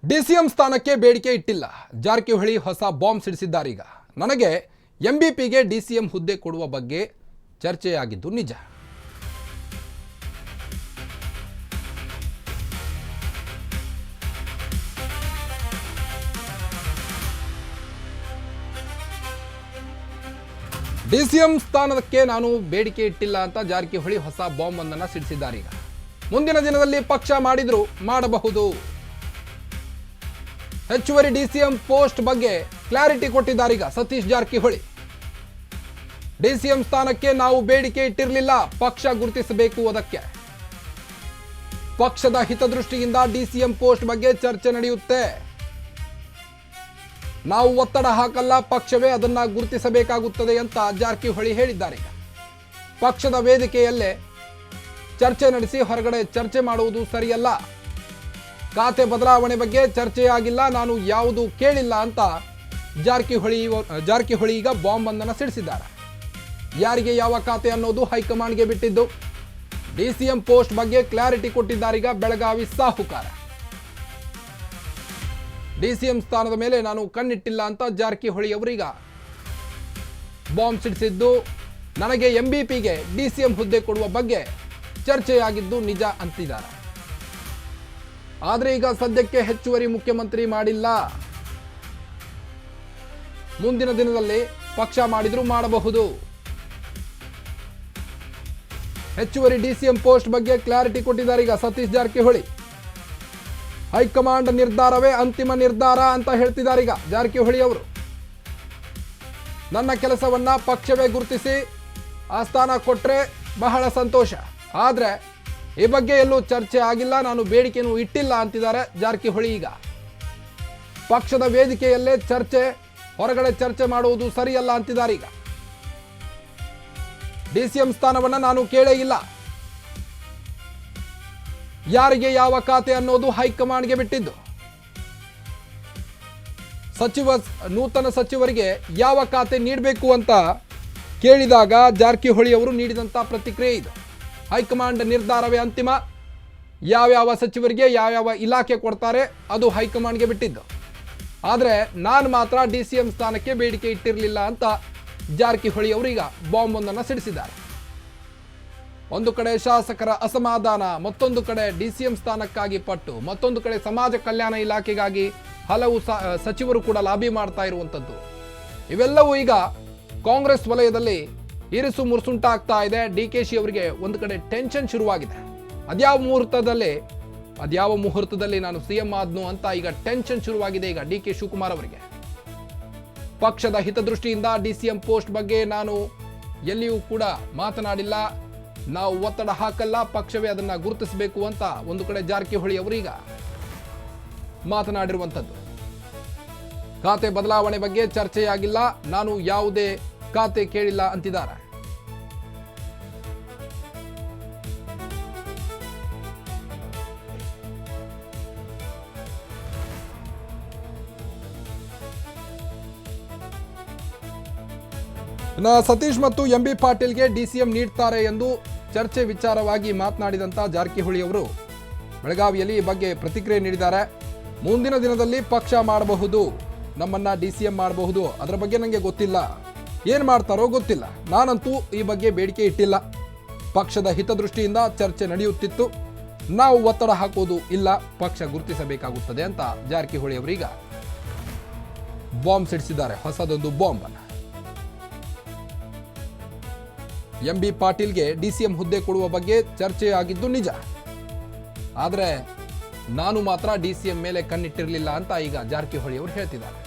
DCM ಸ್ಥಾನಕ್ಕೆ ಬೇಡಿಕೆ ಇಟ್ಟಿಲ್ಲ. ಜಾರಕಿಹೊಳಿ ಹೊಸ ಬಾಂಬ್ ಸಿಡಿಸಿದ್ದಾರೀಗ. ನನಗೆ ಎಂಬಿಪಿಗೆ ಡಿಸಿಎಂ ಹುದ್ದೆ ಕೊಡುವ ಬಗ್ಗೆ ಚರ್ಚೆಯಾಗಿದ್ದು ನಿಜ. ಡಿಸಿಎಂ ಸ್ಥಾನಕ್ಕೆ ನಾನು ಬೇಡಿಕೆ ಇಟ್ಟಿಲ್ಲ ಅಂತ ಜಾರಕಿಹೊಳಿ ಹೊಸ ಬಾಂಬ್ ಒಂದನ್ನು ಸಿಡಿಸಿದ್ದಾರೀಗ. ಮುಂದಿನ ದಿನದಲ್ಲಿ ಪಕ್ಷ ಮಾಡಿದ್ರು ಮಾಡಬಹುದು. ಹೆಚ್ಚುವರಿ ಡಿಸಿಎಂ ಪೋಸ್ಟ್ ಬಗ್ಗೆ ಕ್ಲಾರಿಟಿ ಕೊಟ್ಟಿದ್ದಾರೀಗ ಸತೀಶ್ ಜಾರಕಿಹೊಳಿ. ಡಿಸಿಎಂ ಸ್ಥಾನಕ್ಕೆ ನಾವು ಬೇಡಿಕೆ ಇಟ್ಟಿರಲಿಲ್ಲ, ಪಕ್ಷ ಗುರುತಿಸಬೇಕು. ಅದಕ್ಕೆ ಪಕ್ಷದ ಹಿತದೃಷ್ಟಿಯಿಂದ ಡಿಸಿಎಂ ಪೋಸ್ಟ್ ಬಗ್ಗೆ ಚರ್ಚೆ ನಡೆಯುತ್ತೆ. ನಾವು ಒತ್ತಡ ಹಾಕಲ್ಲ, ಪಕ್ಷವೇ ಅದನ್ನ ಗುರುತಿಸಬೇಕಾಗುತ್ತದೆ ಅಂತ ಜಾರಕಿಹೊಳಿ ಹೇಳಿದ್ದಾರೆ. ಪಕ್ಷದ ವೇದಿಕೆಯಲ್ಲೇ ಚರ್ಚೆ ನಡೆಸಿ ಹೊರಗಡೆ ಚರ್ಚೆ ಮಾಡುವುದು ಸರಿಯಲ್ಲ. ಖಾತೆ ಬದಲಾವಣೆ ಬಗ್ಗೆ ಚರ್ಚೆಯಾಗಿಲ್ಲ, ನಾನು ಯಾವುದು ಕೇಳಿಲ್ಲ ಅಂತ ಜಾರಕಿಹೊಳಿ ಈಗ ಬಾಂಬ್ ಒಂದನ್ನು ಸಿಡಿಸಿದ್ದಾರೆ. ಯಾರಿಗೆ ಯಾವ ಖಾತೆ ಅನ್ನೋದು ಹೈಕಮಾಂಡ್ಗೆ ಬಿಟ್ಟಿದ್ದು. ಡಿಸಿಎಂ ಪೋಸ್ಟ್ ಬಗ್ಗೆ ಕ್ಲಾರಿಟಿ ಕೊಟ್ಟಿದ್ದಾರೀಗ ಬೆಳಗಾವಿ ಸಾಹುಕಾರ. ಡಿಸಿಎಂ ಸ್ಥಾನದ ಮೇಲೆ ನಾನು ಕಣ್ಣಿಟ್ಟಿಲ್ಲ ಅಂತ ಜಾರಕಿಹೊಳಿ ಅವರೀಗ ಬಾಂಬ್ ಸಿಡಿಸಿದ್ದು. ನನಗೆ ಎಂಬಿಪಿಗೆ ಡಿಸಿಎಂ ಹುದ್ದೆ ಕೊಡುವ ಬಗ್ಗೆ ಚರ್ಚೆಯಾಗಿದ್ದು ನಿಜ ಅಂತಿದ್ದಾರೆ. ಆದರೆ ಈಗ ಸದ್ಯಕ್ಕೆ ಹೆಚ್ಚುವರಿ ಮುಖ್ಯಮಂತ್ರಿ ಮಾಡಿಲ್ಲ. ಮುಂದಿನ ದಿನದಲ್ಲಿ ಪಕ್ಷ ಮಾಡಿದ್ರೂ ಮಾಡಬಹುದು. ಹೆಚ್ಚುವರಿ ಡಿಸಿಎಂ ಪೋಸ್ಟ್ ಬಗ್ಗೆ ಕ್ಲಾರಿಟಿ ಕೊಟ್ಟಿದ್ದಾರೆ ಈಗ ಸತೀಶ್ ಜಾರಕಿಹೊಳಿ. ಹೈಕಮಾಂಡ್ ನಿರ್ಧಾರವೇ ಅಂತಿಮ ನಿರ್ಧಾರ ಅಂತ ಹೇಳ್ತಿದ್ದಾರೆ ಈಗ ಜಾರಕಿಹೊಳಿ ಅವರು. ನನ್ನ ಕೆಲಸವನ್ನ ಪಕ್ಷವೇ ಗುರುತಿಸಿ ಆ ಸ್ಥಾನ ಕೊಟ್ರೆ ಬಹಳ ಸಂತೋಷ. ಆದ್ರೆ ಈ ಬಗ್ಗೆ ಎಲ್ಲೂ ಚರ್ಚೆ ಆಗಿಲ್ಲ, ನಾನು ಬೇಡಿಕೆನೂ ಇಟ್ಟಿಲ್ಲ ಅಂತಿದ್ದಾರೆ ಜಾರಕಿಹೊಳಿ. ಈಗ ಪಕ್ಷದ ವೇದಿಕೆಯಲ್ಲೇ ಚರ್ಚೆ, ಹೊರಗಡೆ ಚರ್ಚೆ ಮಾಡುವುದು ಸರಿಯಲ್ಲ ಅಂತಿದ್ದಾರೆ. ಈಗ ಡಿಸಿಎಂ ಸ್ಥಾನವನ್ನ ನಾನು ಕೇಳೇ ಇಲ್ಲ, ಯಾರಿಗೆ ಯಾವ ಖಾತೆ ಅನ್ನೋದು ಹೈಕಮಾಂಡ್ಗೆ ಬಿಟ್ಟಿದ್ದು. ನೂತನ ಸಚಿವರಿಗೆ ಯಾವ ಖಾತೆ ನೀಡಬೇಕು ಅಂತ ಕೇಳಿದಾಗ ಜಾರಕಿಹೊಳಿ ಅವರು ನೀಡಿದಂಥ ಪ್ರತಿಕ್ರಿಯೆ ಇದು. ಹೈಕಮಾಂಡ್ ನಿರ್ಧಾರವೇ ಅಂತಿಮ, ಯಾವ್ಯಾವ ಸಚಿವರಿಗೆ ಯಾವ್ಯಾವ ಇಲಾಖೆ ಕೊಡ್ತಾರೆ ಅದು ಹೈಕಮಾಂಡ್ಗೆ ಬಿಟ್ಟಿದ್ದು. ಆದರೆ ನಾನು ಮಾತ್ರ ಡಿಸಿಎಂ ಸ್ಥಾನಕ್ಕೆ ಬೇಡಿಕೆ ಇಟ್ಟಿರಲಿಲ್ಲ ಅಂತ ಜಾರಕಿಹೊಳಿ ಅವರು ಈಗ ಬಾಂಬ್ ಒಂದನ್ನು ಸಿಡಿಸಿದ್ದಾರೆ. ಒಂದು ಕಡೆ ಶಾಸಕರ ಅಸಮಾಧಾನ, ಮತ್ತೊಂದು ಕಡೆ ಡಿಸಿಎಂ ಸ್ಥಾನಕ್ಕಾಗಿ ಪಟ್ಟು, ಮತ್ತೊಂದು ಕಡೆ ಸಮಾಜ ಕಲ್ಯಾಣ ಇಲಾಖೆಗಾಗಿ ಹಲವು ಸಚಿವರು ಕೂಡ ಲಾಬಿ ಮಾಡ್ತಾ ಇರುವಂಥದ್ದು. ಇವೆಲ್ಲವೂ ಈಗ ಕಾಂಗ್ರೆಸ್ ವಲಯದಲ್ಲಿ ಇರಿಸು ಮುರುಸುಂಟಾಗ್ತಾ ಇದೆ. ಡಿಕೆಶಿ ಅವರಿಗೆ ಒಂದು ಕಡೆ ಟೆನ್ಷನ್ ಶುರುವಾಗಿದೆ. ಅದ್ಯಾವ ಮುಹೂರ್ತದಲ್ಲಿ ನಾನು ಸಿಎಂ ಆದ್ನು ಅಂತ ಈಗ ಟೆನ್ಷನ್ ಶುರುವಾಗಿದೆ ಈಗ ಡಿಕೆ ಶಿವಕುಮಾರ್ ಅವರಿಗೆ. ಪಕ್ಷದ ಹಿತದೃಷ್ಟಿಯಿಂದ ಡಿಸಿಎಂ ಪೋಸ್ಟ್ ಬಗ್ಗೆ ನಾನು ಎಲ್ಲಿಯೂ ಕೂಡ ಮಾತನಾಡಿಲ್ಲ, ನಾವು ಒತ್ತಡ ಹಾಕಲ್ಲ, ಪಕ್ಷವೇ ಅದನ್ನ ಗುರುತಿಸಬೇಕು ಅಂತ ಒಂದು ಕಡೆ ಜಾರಕಿಹೊಳಿ ಅವರೀಗ ಮಾತನಾಡಿರುವಂಥದ್ದು. ಖಾತೆ ಬದಲಾವಣೆ ಬಗ್ಗೆ ಚರ್ಚೆಯಾಗಿಲ್ಲ, ನಾನು ಯಾವುದೇ ಖಾತೆ ಕೇಳಿಲ್ಲ ಅಂತಿದ್ದಾರೆ. ಸತೀಶ್ ಮತ್ತು ಎಂಬಿ ಪಾಟೀಲ್ಗೆ ಡಿಸಿಎಂ ನೀಡ್ತಾರೆ ಎಂದು ಚರ್ಚೆ ವಿಚಾರವಾಗಿ ಮಾತನಾಡಿದಂಥ ಜಾರಕಿಹೊಳಿ ಅವರು ಬೆಳಗಾವಿಯಲ್ಲಿ ಈ ಬಗ್ಗೆ ಪ್ರತಿಕ್ರಿಯೆ ನೀಡಿದ್ದಾರೆ. ಮುಂದಿನ ದಿನದಲ್ಲಿ ಪಕ್ಷ ಮಾಡಬಹುದು, ನಮ್ಮನ್ನ ಡಿಸಿಎಂ ಮಾಡಬಹುದು, ಅದರ ಬಗ್ಗೆ ನನಗೆ ಗೊತ್ತಿಲ್ಲ, ಏನು ಮಾಡ್ತಾರೋ ಗೊತ್ತಿಲ್ಲ. ನಾನಂತೂ ಈ ಬಗ್ಗೆ ಬೇಡಿಕೆ ಇಟ್ಟಿಲ್ಲ. ಪಕ್ಷದ ಹಿತದೃಷ್ಟಿಯಿಂದ ಚರ್ಚೆ ನಡೆಯುತ್ತಿತ್ತು, ನಾವು ಒತ್ತಡ ಹಾಕೋದು ಇಲ್ಲ, ಪಕ್ಷ ಗುರುತಿಸಬೇಕಾಗುತ್ತದೆ ಅಂತ ಜಾರಕಿಹೊಳಿ ಅವರೀಗ ಬಾಂಬ್ ಸಿಡಿಸಿದ್ದಾರೆ, ಹೊಸದೊಂದು ಬಾಂಬ್ ಅನ್ನು. ಎಂಬಿ ಪಾಟೀಲ್ಗೆ ಡಿಸಿಎಂ ಹುದ್ದೆ ಕೊಡುವ ಬಗ್ಗೆ ಚರ್ಚೆಯಾಗಿದ್ದು ನಿಜ. ಆದರೆ ನಾನು ಮಾತ್ರ ಡಿಸಿಎಂ ಮೇಲೆ ಕಣ್ಣಿಟ್ಟಿರಲಿಲ್ಲ ಅಂತ ಈಗ ಜಾರಕಿಹೊಳಿ ಅವರು ಹೇಳ್ತಿದ್ದಾರೆ.